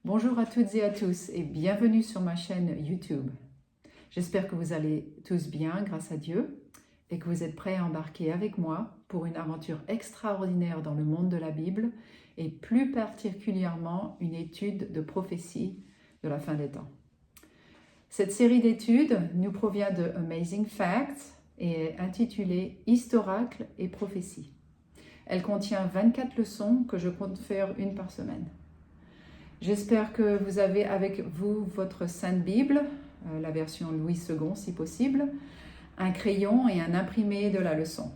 Bonjour à toutes et à tous et bienvenue sur ma chaîne YouTube. J'espère que vous allez tous bien grâce à Dieu et que vous êtes prêts à embarquer avec moi pour une aventure extraordinaire dans le monde de la Bible et plus particulièrement une étude de prophétie de la fin des temps. Cette série d'études nous provient de Amazing Facts et est intitulée Historacle et prophétie. Elle contient 24 leçons que je compte faire une par semaine. J'espère que vous avez avec vous votre Sainte Bible, la version Louis II si possible, un crayon et un imprimé de la leçon.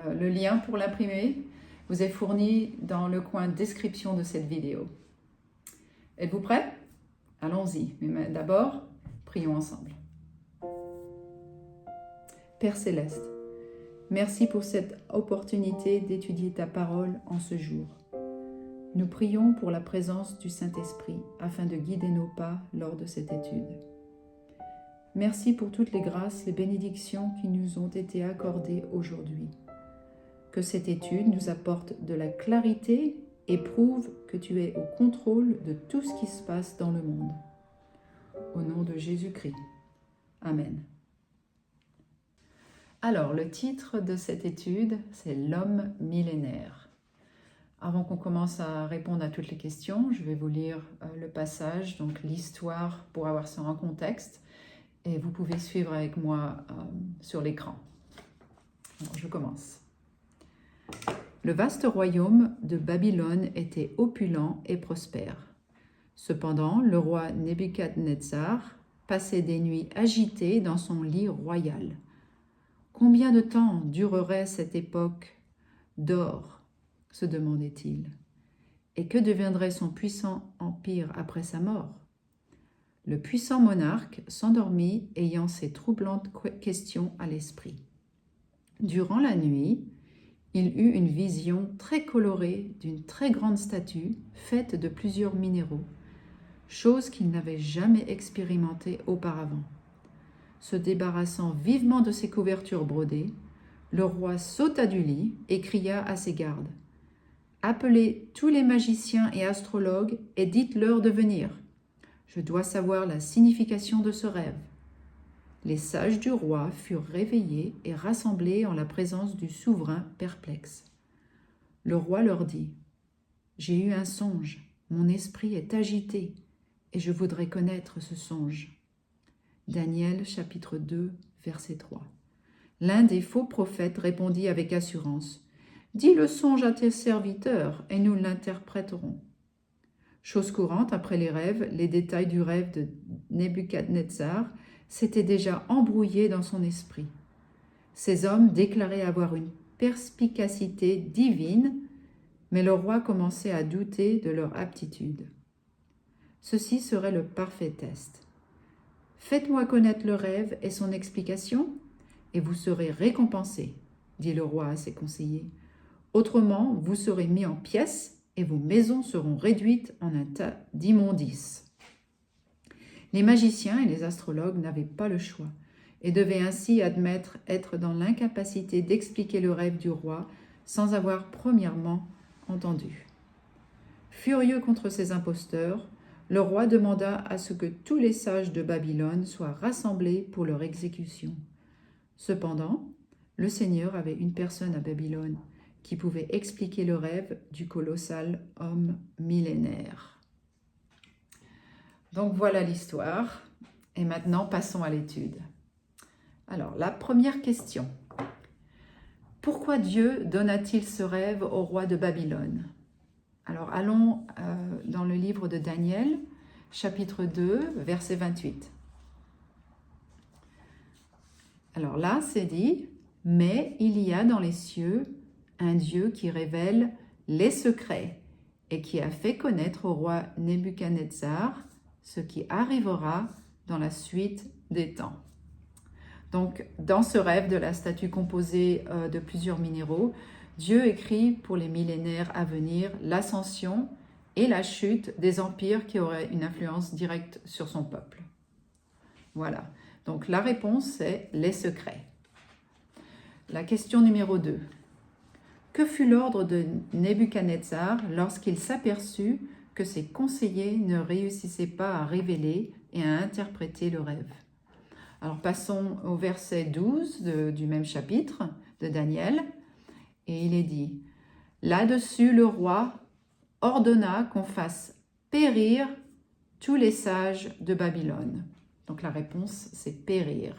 Le lien pour l'imprimer vous est fourni dans le coin description de cette vidéo. Êtes-vous prêts? Allons-y, mais d'abord, prions ensemble. Père Céleste, merci pour cette opportunité d'étudier ta parole en ce jour. Nous prions pour la présence du Saint-Esprit afin de guider nos pas lors de cette étude. Merci pour toutes les grâces, les bénédictions qui nous ont été accordées aujourd'hui. Que cette étude nous apporte de la clarité et prouve que tu es au contrôle de tout ce qui se passe dans le monde. Au nom de Jésus-Christ. Amen. Alors, le titre de cette étude, c'est « L'homme millénaire ». Avant qu'on commence à répondre à toutes les questions, je vais vous lire le passage, donc l'histoire pour avoir ça en contexte, et vous pouvez suivre avec moi sur l'écran. Alors, je commence. Le vaste royaume de Babylone était opulent et prospère. Cependant, le roi Nebuchadnezzar passait des nuits agitées dans son lit royal. Combien de temps durerait cette époque d'or ? Se demandait-il. Et que deviendrait son puissant empire après sa mort? Le puissant monarque s'endormit, ayant ces troublantes questions à l'esprit. Durant la nuit, il eut une vision très colorée d'une très grande statue faite de plusieurs minéraux, chose qu'il n'avait jamais expérimentée auparavant. Se débarrassant vivement de ses couvertures brodées, le roi sauta du lit et cria à ses gardes: « Appelez tous les magiciens et astrologues et dites-leur de venir. Je dois savoir la signification de ce rêve. » Les sages du roi furent réveillés et rassemblés en la présence du souverain perplexe. Le roi leur dit: « J'ai eu un songe, mon esprit est agité, et je voudrais connaître ce songe. » Daniel chapitre 2, verset 3. L'un des faux prophètes répondit avec assurance: « Dis le songe à tes serviteurs, et nous l'interpréterons. » Chose courante, après les rêves, les détails du rêve de Nebuchadnezzar s'étaient déjà embrouillés dans son esprit. Ces hommes déclaraient avoir une perspicacité divine, mais le roi commençait à douter de leur aptitude. Ceci serait le parfait test. « Faites-moi connaître le rêve et son explication, et vous serez récompensés, » dit le roi à ses conseillers. « Autrement, vous serez mis en pièces et vos maisons seront réduites en un tas d'immondices. » Les magiciens et les astrologues n'avaient pas le choix et devaient ainsi admettre être dans l'incapacité d'expliquer le rêve du roi sans avoir premièrement entendu. Furieux contre ces imposteurs, le roi demanda à ce que tous les sages de Babylone soient rassemblés pour leur exécution. Cependant, le Seigneur avait une personne à Babylone qui pouvait expliquer le rêve du colossal homme millénaire. Donc voilà l'histoire. Et maintenant, passons à l'étude. Alors, la première question. Pourquoi Dieu donna-t-il ce rêve au roi de Babylone? Alors, allons dans le livre de Daniel, chapitre 2, verset 28. Alors là, c'est dit: « Mais il y a dans les cieux un Dieu qui révèle les secrets et qui a fait connaître au roi Nebuchadnezzar ce qui arrivera dans la suite des temps. » Donc, dans ce rêve de la statue composée de plusieurs minéraux, Dieu écrit pour les millénaires à venir l'ascension et la chute des empires qui auraient une influence directe sur son peuple. Voilà. Donc, la réponse, c'est les secrets. La question numéro 2. Que fut l'ordre de Nebuchadnezzar lorsqu'il s'aperçut que ses conseillers ne réussissaient pas à révéler et à interpréter le rêve. Alors passons au verset 12 du même chapitre de Daniel, et il est dit « Là-dessus, le roi ordonna qu'on fasse périr tous les sages de Babylone. » Donc la réponse, c'est périr.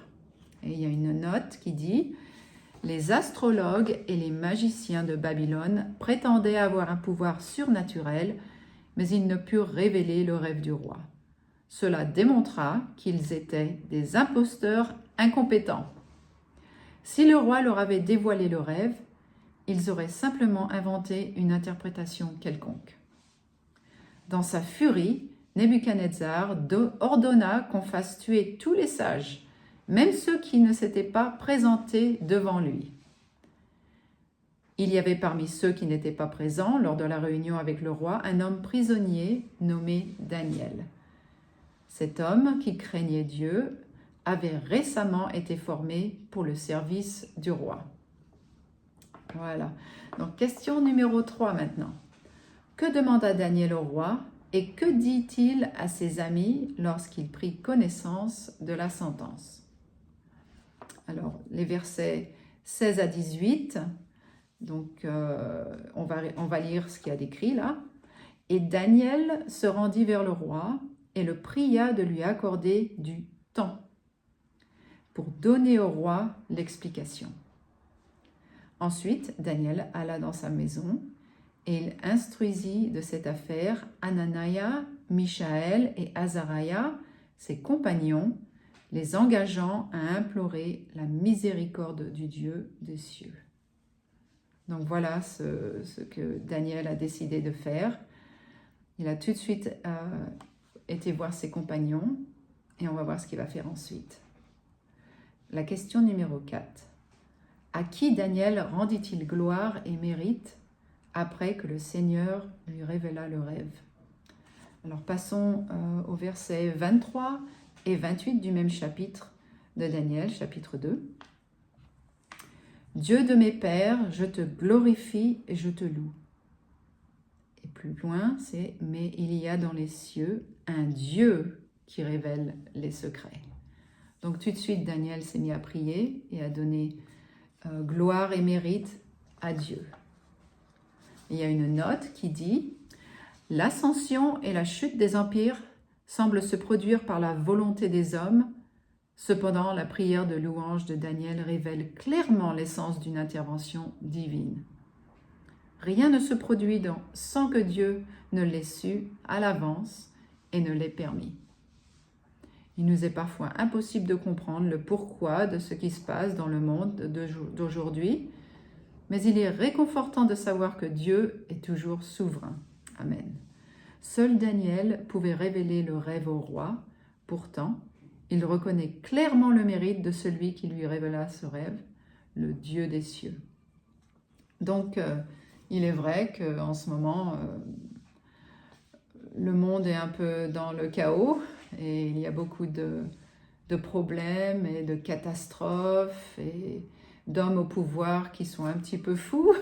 Et il y a une note qui dit « Les astrologues et les magiciens de Babylone prétendaient avoir un pouvoir surnaturel, mais ils ne purent révéler le rêve du roi. Cela démontra qu'ils étaient des imposteurs incompétents. Si le roi leur avait dévoilé le rêve, ils auraient simplement inventé une interprétation quelconque. » Dans sa furie, Nebuchadnezzar ordonna qu'on fasse tuer tous les sages, même ceux qui ne s'étaient pas présentés devant lui. Il y avait parmi ceux qui n'étaient pas présents lors de la réunion avec le roi un homme prisonnier nommé Daniel. Cet homme, qui craignait Dieu, avait récemment été formé pour le service du roi. Voilà. Donc, question numéro 3 maintenant. Que demanda Daniel au roi et que dit-il à ses amis lorsqu'il prit connaissance de la sentence? Alors, les versets 16 à 18, donc on va lire ce qu'il y a décrit là. « Et Daniel se rendit vers le roi et le pria de lui accorder du temps pour donner au roi l'explication. Ensuite, Daniel alla dans sa maison et il instruisit de cette affaire Anania, Mishaël et Azariah, ses compagnons, les engageant à implorer la miséricorde du Dieu des cieux. » Donc voilà ce que Daniel a décidé de faire. Il a tout de suite été voir ses compagnons et on va voir ce qu'il va faire ensuite. La question numéro 4. À qui Daniel rendit-il gloire et mérite après que le Seigneur lui révéla le rêve? Alors passons au verset 23 et 28 du même chapitre de Daniel, chapitre 2. « Dieu de mes pères, je te glorifie et je te loue. » Et plus loin, c'est « Mais il y a dans les cieux un Dieu qui révèle les secrets. » Donc tout de suite, Daniel s'est mis à prier et à donner gloire et mérite à Dieu. Il y a une note qui dit « L'ascension et la chute des empires semblent se produire par la volonté des hommes. Cependant, la prière de louange de Daniel révèle clairement l'essence d'une intervention divine. Rien ne se produit sans que Dieu ne l'ait su à l'avance et ne l'ait permis. Il nous est parfois impossible de comprendre le pourquoi de ce qui se passe dans le monde d'aujourd'hui, mais il est réconfortant de savoir que Dieu est toujours souverain. Amen. Seul Daniel pouvait révéler le rêve au roi. Pourtant, il reconnaît clairement le mérite de celui qui lui révéla ce rêve, le Dieu des cieux. Donc, il est vrai qu'en ce moment, le monde est un peu dans le chaos et il y a beaucoup de problèmes et de catastrophes et d'hommes au pouvoir qui sont un petit peu fous.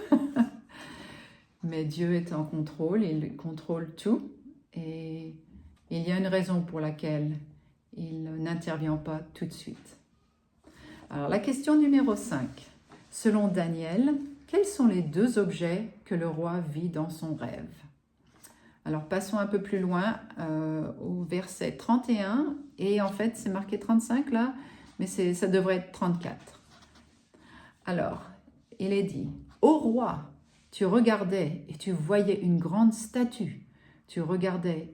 Mais Dieu est en contrôle, il contrôle tout et il y a une raison pour laquelle il n'intervient pas tout de suite. Alors la question numéro 5. Selon Daniel, quels sont les 2 objets que le roi vit dans son rêve? Alors passons un peu plus loin au verset 31 et en fait c'est marqué 35 là, mais ça devrait être 34. Alors, il est dit « Ô roi, tu regardais et tu voyais une grande statue. Tu regardais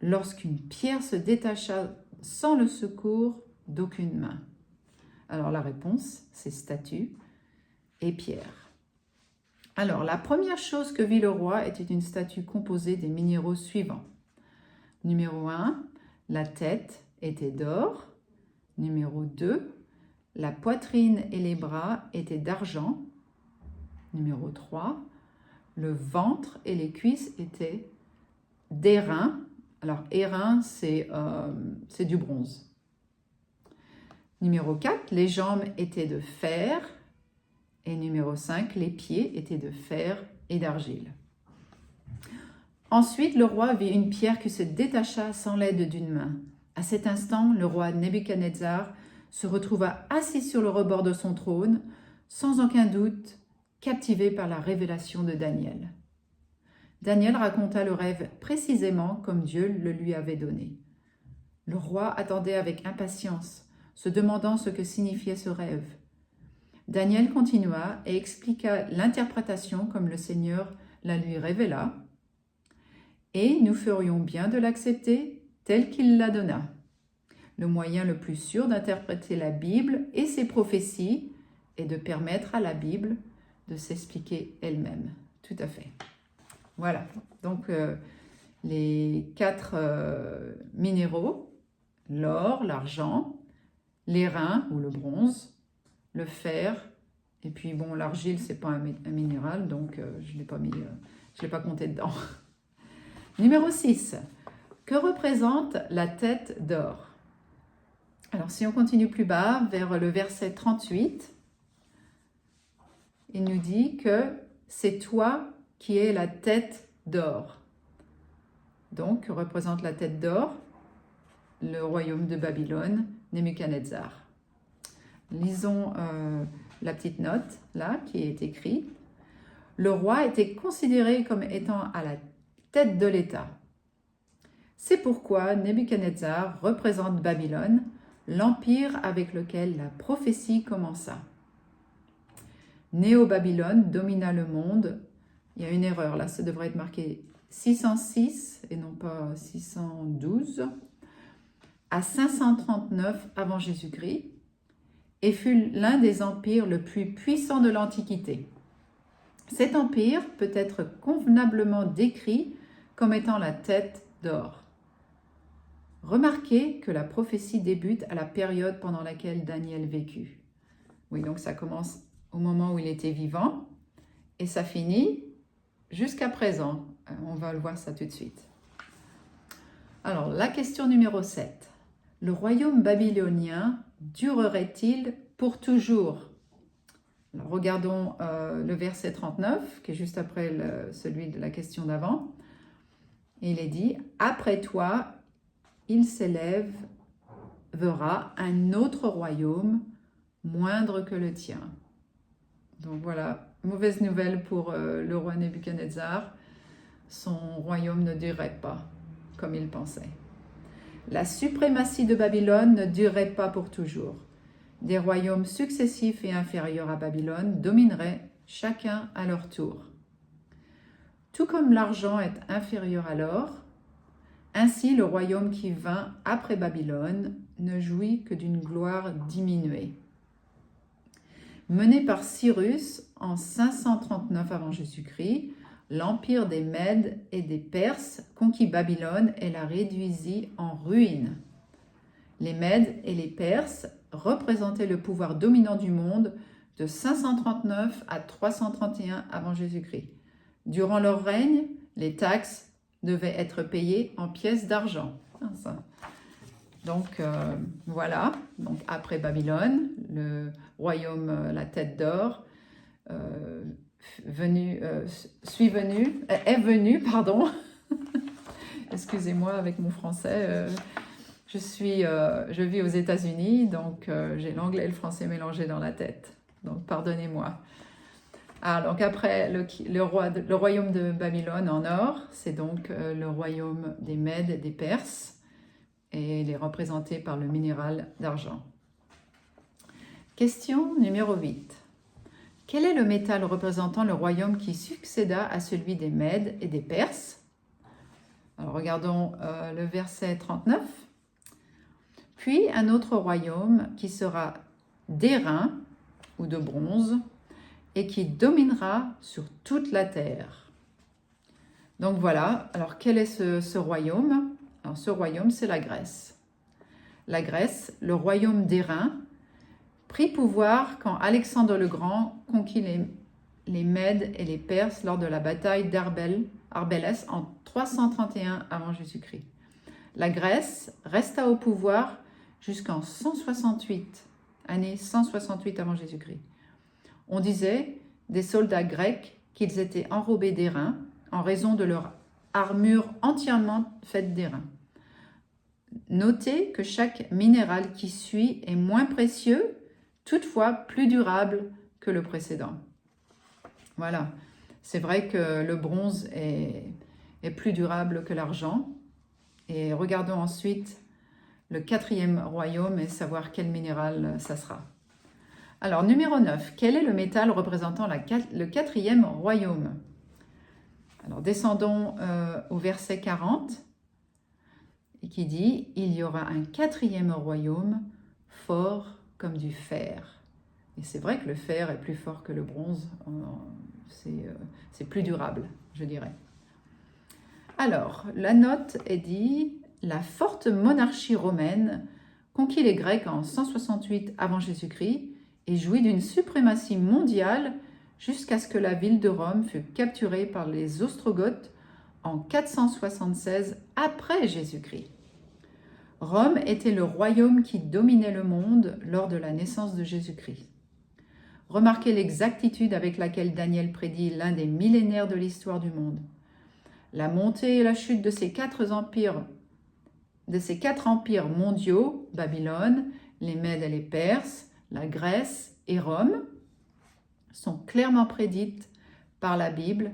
lorsqu'une pierre se détacha sans le secours d'aucune main. » Alors la réponse, c'est statue et pierre. Alors la première chose que vit le roi était une statue composée des minéraux suivants. Numéro 1, la tête était d'or. Numéro 2, la poitrine et les bras étaient d'argent. Numéro 3, le ventre et les cuisses étaient d'airain. Alors, airain, c'est du bronze. Numéro 4, les jambes étaient de fer. Et numéro 5, les pieds étaient de fer et d'argile. Ensuite, le roi vit une pierre qui se détacha sans l'aide d'une main. À cet instant, le roi Nebuchadnezzar se retrouva assis sur le rebord de son trône, sans aucun doute captivé par la révélation de Daniel. Daniel raconta le rêve précisément comme Dieu le lui avait donné. Le roi attendait avec impatience, se demandant ce que signifiait ce rêve. Daniel continua et expliqua l'interprétation comme le Seigneur la lui révéla, et nous ferions bien de l'accepter tel qu'il la donna. Le moyen le plus sûr d'interpréter la Bible et ses prophéties est de permettre à la Bible de s'expliquer elle-même. Tout à fait. Voilà, donc les 4 minéraux, l'or, l'argent, l'airain ou le bronze, le fer, et puis bon, l'argile, c'est pas un minéral, donc je l'ai pas compté dedans. Numéro 6. Que représente la tête d'or? Alors, si on continue plus bas, vers le verset 38, il nous dit que c'est toi qui es la tête d'or. Donc, que représente la tête d'or? Le royaume de Babylone, Nebuchadnezzar. Lisons la petite note, là, qui est écrite. Le roi était considéré comme étant à la tête de l'État. C'est pourquoi Nebuchadnezzar représente Babylone, l'empire avec lequel la prophétie commença. Néo-Babylone domina le monde. Il y a une erreur là, ça devrait être marqué 606 et non pas 612, à 539 avant Jésus-Christ, et fut l'un des empires le plus puissants de l'Antiquité. Cet empire peut être convenablement décrit comme étant la tête d'or. Remarquez que la prophétie débute à la période pendant laquelle Daniel vécut. Oui, donc ça commence au moment où il était vivant et ça finit jusqu'à présent. On va le voir ça tout de suite. Alors, la question numéro 7. Le royaume babylonien durerait-il pour toujours? Alors, regardons le verset 39, qui est juste après celui de la question d'avant. Il est dit « Après toi, il s'élèvera un autre royaume, moindre que le tien. » Donc voilà, mauvaise nouvelle pour le roi Nebuchadnezzar. Son royaume ne durerait pas comme il pensait. La suprématie de Babylone ne durerait pas pour toujours. Des royaumes successifs et inférieurs à Babylone domineraient chacun à leur tour. Tout comme l'argent est inférieur à l'or, ainsi le royaume qui vint après Babylone ne jouit que d'une gloire diminuée. Mené par Cyrus en 539 avant Jésus-Christ, l'empire des Mèdes et des Perses conquit Babylone et la réduisit en ruine. Les Mèdes et les Perses représentaient le pouvoir dominant du monde de 539 à 331 avant Jésus-Christ. Durant leur règne, les taxes devaient être payées en pièces d'argent. Donc voilà, donc après Babylone, le royaume la tête d'or est venu, excusez-moi avec mon français, je vis aux États-Unis, donc j'ai l'anglais et le français mélangés dans la tête, donc pardonnez-moi. Ah, donc après le royaume de Babylone en or, c'est donc le royaume des Mèdes et des Perses, et il est représenté par le minéral d'argent. Question numéro 8. Quel est le métal représentant le royaume qui succéda à celui des Mèdes et des Perses? Alors regardons le verset 39. Puis un autre royaume qui sera d'airain ou de bronze et qui dominera sur toute la terre. Donc voilà, alors quel est ce royaume? Alors ce royaume, c'est la Grèce. La Grèce, le royaume d'airain, prit pouvoir quand Alexandre le Grand conquit les Mèdes et les Perses lors de la bataille d'Arbélès en 331 avant Jésus-Christ. La Grèce resta au pouvoir jusqu'en 168, année 168 avant Jésus-Christ. On disait des soldats grecs qu'ils étaient enrobés d'airain en raison de leur armure entièrement faite d'airain. Notez que chaque minéral qui suit est moins précieux, toutefois plus durable que le précédent. Voilà, c'est vrai que le bronze est plus durable que l'argent. Et regardons ensuite le 4e royaume et savoir quel minéral ça sera. Alors, numéro 9, quel est le métal représentant le 4e royaume? Alors, descendons au verset 40, et qui dit « Il y aura un 4e royaume, fort comme du fer. » Et c'est vrai que le fer est plus fort que le bronze, c'est plus durable, je dirais. Alors, la note est dit « La forte monarchie romaine conquit les Grecs en 168 avant Jésus-Christ et jouit d'une suprématie mondiale jusqu'à ce que la ville de Rome fût capturée par les Ostrogoths en 476 après Jésus-Christ. Rome était le royaume qui dominait le monde lors de la naissance de Jésus-Christ. Remarquez l'exactitude avec laquelle Daniel prédit l'un des millénaires de l'histoire du monde. La montée et la chute de ces quatre empires mondiaux, Babylone, les Mèdes et les Perses, la Grèce et Rome, sont clairement prédites par la Bible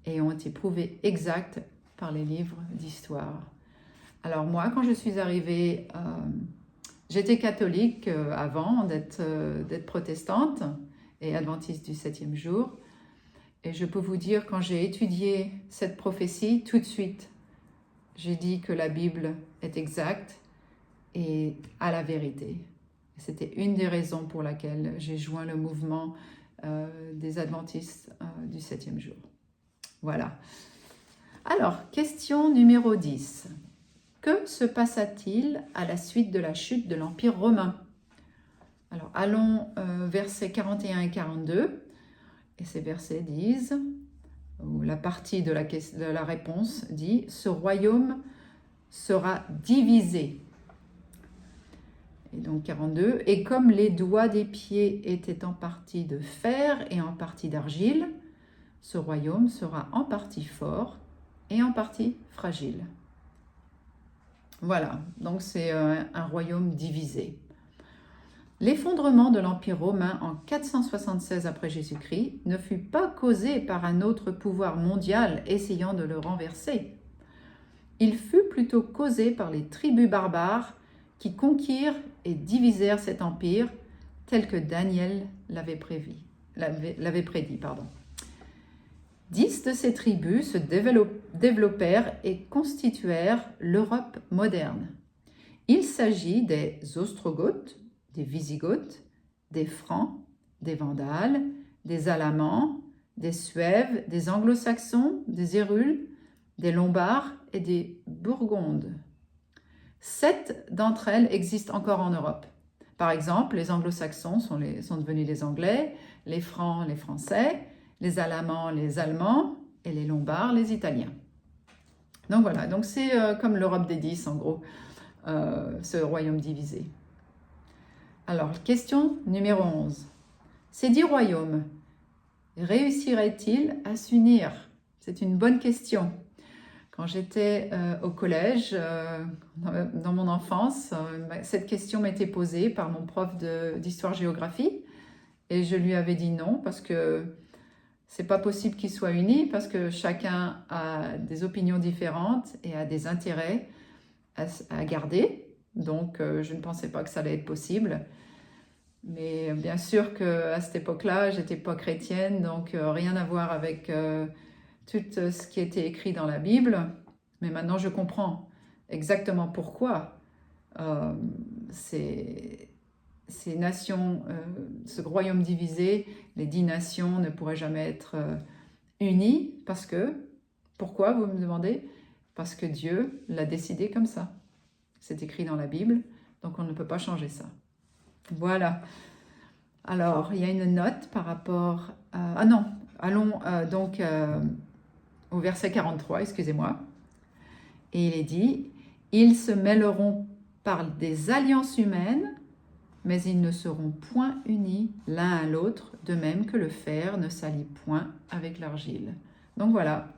et ont été prouvées exactes par les livres d'histoire. Alors moi, quand je suis arrivée, j'étais catholique avant d'être protestante et adventiste du 7e jour. Et je peux vous dire, quand j'ai étudié cette prophétie, tout de suite, j'ai dit que la Bible est exacte et a la vérité. C'était une des raisons pour laquelle j'ai joint le mouvement des adventistes du 7e jour. Voilà. Alors, question numéro 10. Que se passa-t-il à la suite de la chute de l'Empire romain? Alors, allons versets 41 et 42. Et ces versets disent, ou la partie de la réponse dit, « Ce royaume sera divisé. » Et donc 42, « Et comme les doigts des pieds étaient en partie de fer et en partie d'argile, ce royaume sera en partie fort et en partie fragile. » Voilà, donc c'est un royaume divisé. L'effondrement de l'Empire romain en 476 après Jésus-Christ ne fut pas causé par un autre pouvoir mondial essayant de le renverser. Il fut plutôt causé par les tribus barbares qui conquirent et divisèrent cet empire tel que Daniel l'avait prédit. 10 de ces tribus se développèrent et constituèrent l'Europe moderne. Il s'agit des Ostrogoths, des Wisigoths, des Francs, des Vandales, des Alamans, des Suèves, des Anglo-Saxons, des Hérules, des Lombards et des Burgondes. 7 d'entre elles existent encore en Europe. Par exemple, les Anglo-Saxons sont devenus les Anglais, les Francs les Français, les Alamans les Allemands et les Lombards les Italiens. Donc voilà, donc c'est comme l'Europe des 10 en gros, ce royaume divisé. Alors, question numéro 11. Ces 10 royaumes réussiraient-ils à s'unir? C'est une bonne question. Quand j'étais au collège, dans mon enfance, cette question m'était posée par mon prof d'histoire-géographie et je lui avais dit non parce que c'est pas possible qu'ils soient unis parce que chacun a des opinions différentes et a des intérêts à garder. Donc, je ne pensais pas que ça allait être possible. Mais bien sûr qu'à cette époque-là, je n'étais pas chrétienne, donc rien à voir avec tout ce qui était écrit dans la Bible. Mais maintenant, je comprends exactement pourquoi ces nations, ce royaume divisé, les 10 nations ne pourraient jamais être unies. Pourquoi, vous me demandez? Parce que Dieu l'a décidé comme ça. C'est écrit dans la Bible, donc on ne peut pas changer ça. Voilà. Alors, il y a une note par rapport à... allons donc au verset 43, excusez-moi. Et il est dit, « Ils se mêleront par des alliances humaines, mais ils ne seront point unis l'un à l'autre, de même que le fer ne s'allie point avec l'argile. » Donc voilà,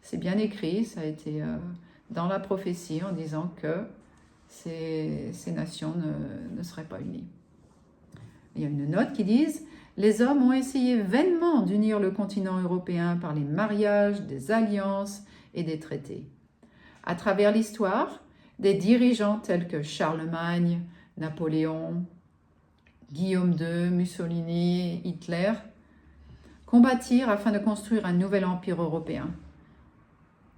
c'est bien écrit, ça a été dans la prophétie en disant que ces nations ne seraient pas unies. Il y a une note qui dit « Les hommes ont essayé vainement d'unir le continent européen par les mariages, des alliances et des traités. À travers l'histoire, des dirigeants tels que Charlemagne, Napoléon, Guillaume II, Mussolini, Hitler combattirent afin de construire un nouvel empire européen.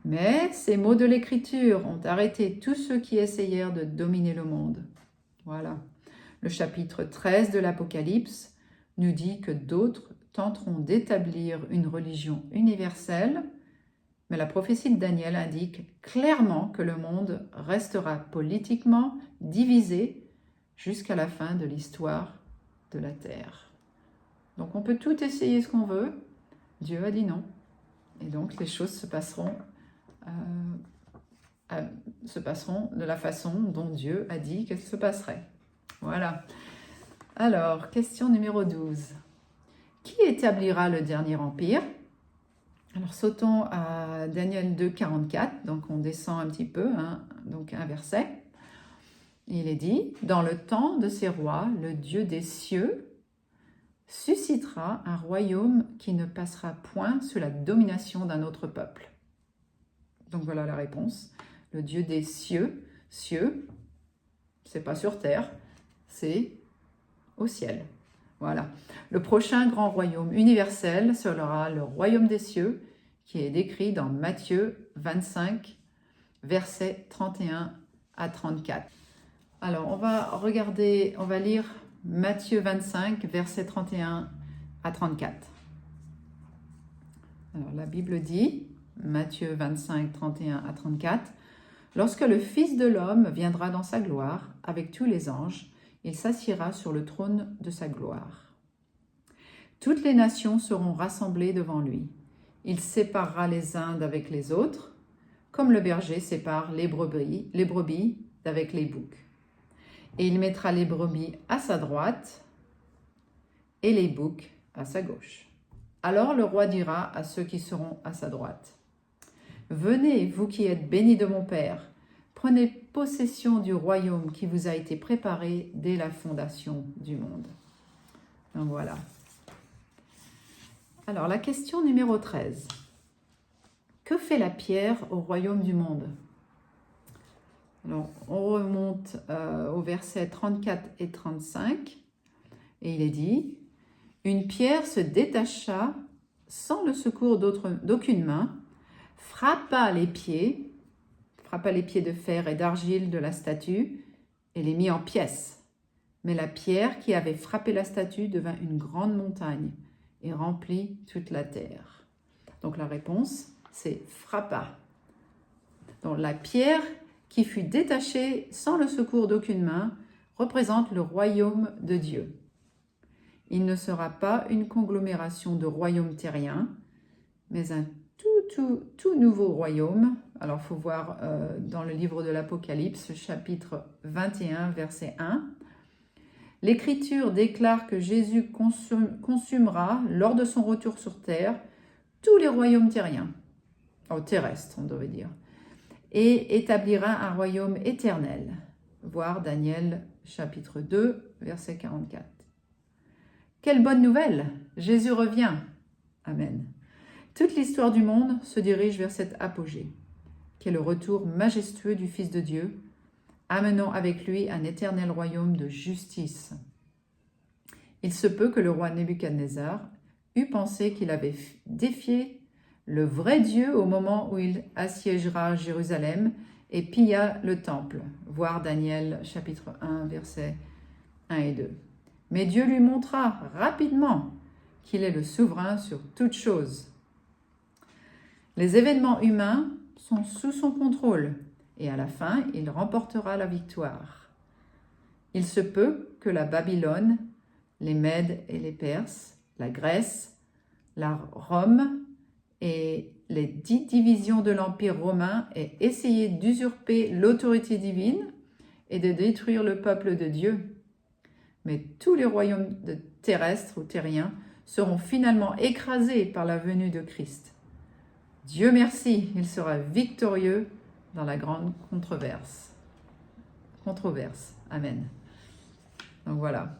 Mais ces mots de l'Écriture ont arrêté tous ceux qui essayèrent de dominer le monde. » Voilà. Le chapitre 13 de l'Apocalypse nous dit que d'autres tenteront d'établir une religion universelle, mais la prophétie de Daniel indique clairement que le monde restera politiquement divisé jusqu'à la fin de l'histoire de la Terre. Donc on peut tout essayer ce qu'on veut, Dieu a dit non. Et donc les choses se passeront de la façon dont Dieu a dit qu'elles se passeraient. Voilà. Alors, question numéro 12. Qui établira le dernier empire? Alors, sautons à Daniel 2, 44. Donc, on descend un petit peu, donc un verset. Il est dit, « Dans le temps de ces rois, le Dieu des cieux suscitera un royaume qui ne passera point sous la domination d'un autre peuple. » Donc, voilà la réponse. Le Dieu des cieux, c'est pas sur terre, c'est au ciel. Voilà. Le prochain grand royaume universel sera le royaume des cieux, qui est décrit dans Matthieu 25, versets 31 à 34. Alors, on va lire Matthieu 25, versets 31 à 34. Alors, la Bible dit, Matthieu 25, 31 à 34, « Lorsque le Fils de l'homme viendra dans sa gloire, avec tous les anges, il s'assiera sur le trône de sa gloire. Toutes les nations seront rassemblées devant lui. Il séparera les uns d'avec les autres, comme le berger sépare les brebis d'avec les boucs. Et il mettra les brebis à sa droite et les boucs à sa gauche. Alors le roi dira à ceux qui seront à sa droite, « Venez, vous qui êtes bénis de mon Père, prenez possession du royaume qui vous a été préparé dès la fondation du monde. » Donc voilà. Alors la question numéro 13. Que fait la pierre au royaume du monde? Alors on remonte au verset 34 et 35 et il est dit « Une pierre se détacha sans le secours d'aucune main, frappa les pieds de fer et d'argile de la statue et les mit en pièces. Mais la pierre qui avait frappé la statue devint une grande montagne et remplit toute la terre. » Donc la réponse, c'est frappa. Donc la pierre qui fut détachée sans le secours d'aucune main représente le royaume de Dieu. Il ne sera pas une conglomération de royaumes terriens, mais un tout nouveau royaume. Alors, il faut voir dans le livre de l'Apocalypse, chapitre 21, verset 1. L'Écriture déclare que Jésus consumera, lors de son retour sur terre, tous les royaumes terriens, terrestres, on devrait dire, et établira un royaume éternel. Voir Daniel, chapitre 2, verset 44. Quelle bonne nouvelle! Jésus revient. Amen. Toute l'histoire du monde se dirige vers cet apogée, qui est le retour majestueux du Fils de Dieu, amenant avec lui un éternel royaume de justice. Il se peut que le roi Nebuchadnezzar eût pensé qu'il avait défié le vrai Dieu au moment où il assiégera Jérusalem et pilla le temple. Voir Daniel chapitre 1, versets 1 et 2. Mais Dieu lui montra rapidement qu'il est le souverain sur toutes choses. Les événements humains sont sous son contrôle et à la fin, il remportera la victoire. Il se peut que la Babylone, les Mèdes et les Perses, la Grèce, la Rome et les 10 divisions de l'Empire romain aient essayé d'usurper l'autorité divine et de détruire le peuple de Dieu. Mais tous les royaumes terrestres ou terriens seront finalement écrasés par la venue de Christ. Dieu merci, il sera victorieux dans la grande controverse. Amen. Donc voilà.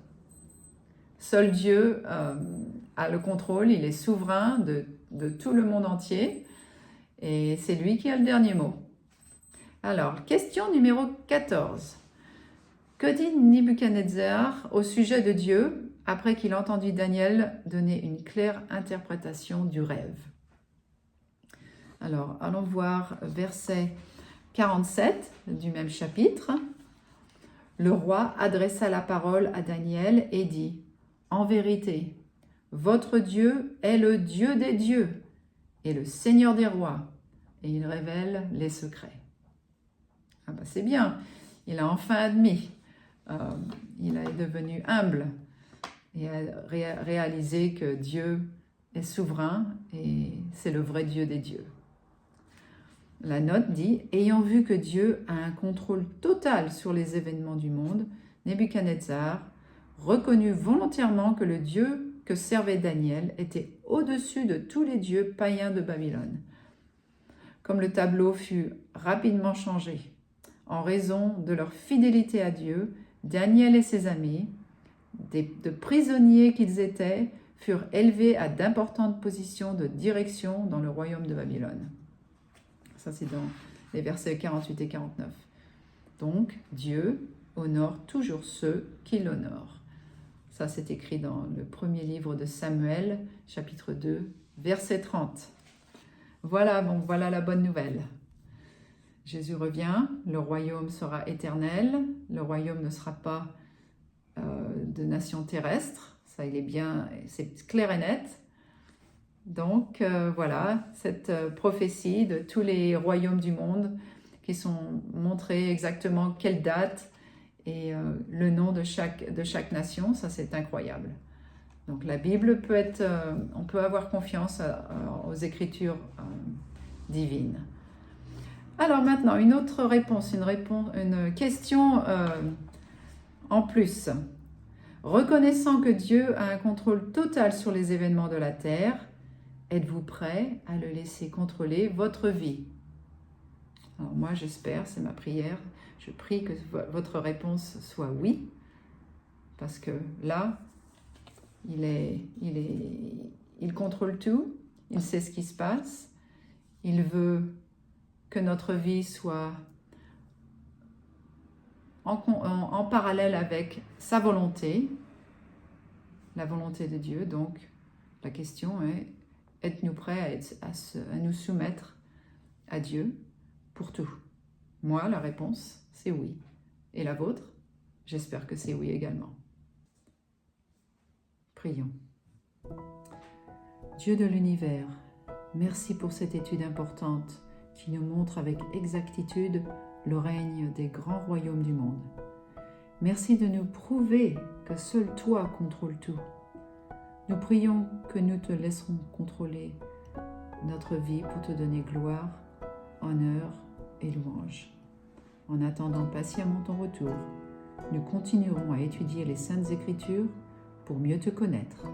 Seul Dieu a le contrôle, il est souverain de tout le monde entier et c'est lui qui a le dernier mot. Alors, question numéro 14. Que dit Nebuchadnezzar au sujet de Dieu après qu'il a entendu Daniel donner une claire interprétation du rêve? Alors, allons voir verset 47 du même chapitre. Le roi adressa la parole à Daniel et dit « En vérité, votre Dieu est le Dieu des dieux et le Seigneur des rois, et il révèle les secrets. » Ah ben c'est bien, il a enfin admis, il est devenu humble et a réalisé que Dieu est souverain et c'est le vrai Dieu des dieux. La note dit « Ayant vu que Dieu a un contrôle total sur les événements du monde, Nebuchadnezzar reconnut volontairement que le Dieu que servait Daniel était au-dessus de tous les dieux païens de Babylone. Comme le tableau fut rapidement changé, en raison de leur fidélité à Dieu, Daniel et ses amis, de prisonniers qu'ils étaient, furent élevés à d'importantes positions de direction dans le royaume de Babylone. » Ça, c'est dans les versets 48 et 49. Donc, Dieu honore toujours ceux qui l'honorent. Ça, c'est écrit dans le premier livre de Samuel, chapitre 2, verset 30. Voilà, bon, voilà la bonne nouvelle. Jésus revient, le royaume sera éternel, le royaume ne sera pas de nation terrestre, ça il est bien, c'est clair et net. Donc voilà, cette prophétie de tous les royaumes du monde qui sont montrés exactement quelle date et le nom de chaque nation, ça c'est incroyable. Donc la Bible peut être, on peut avoir confiance aux Écritures divines. Alors maintenant, une autre réponse, une question en plus. Reconnaissant que Dieu a un contrôle total sur les événements de la terre, êtes-vous prêt à le laisser contrôler votre vie? Alors moi, j'espère, c'est ma prière, je prie que votre réponse soit oui, parce que là, il contrôle tout, il sait ce qui se passe, il veut que notre vie soit en parallèle avec sa volonté, la volonté de Dieu. Donc, la question est, êtes-nous prêts à nous soumettre à Dieu pour tout? Moi, la réponse, c'est oui. Et la vôtre? J'espère que c'est oui également. Prions. Dieu de l'univers, merci pour cette étude importante qui nous montre avec exactitude le règne des grands royaumes du monde. Merci de nous prouver que seul toi contrôles tout. Nous prions que nous te laisserons contrôler notre vie pour te donner gloire, honneur et louange. En attendant patiemment ton retour, nous continuerons à étudier les Saintes Écritures pour mieux te connaître.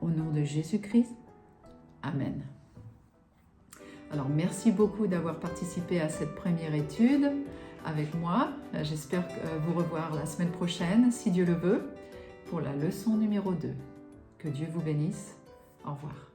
Au nom de Jésus-Christ, Amen. Alors, merci beaucoup d'avoir participé à cette première étude avec moi. J'espère vous revoir la semaine prochaine, si Dieu le veut, pour la leçon numéro 2. Que Dieu vous bénisse. Au revoir.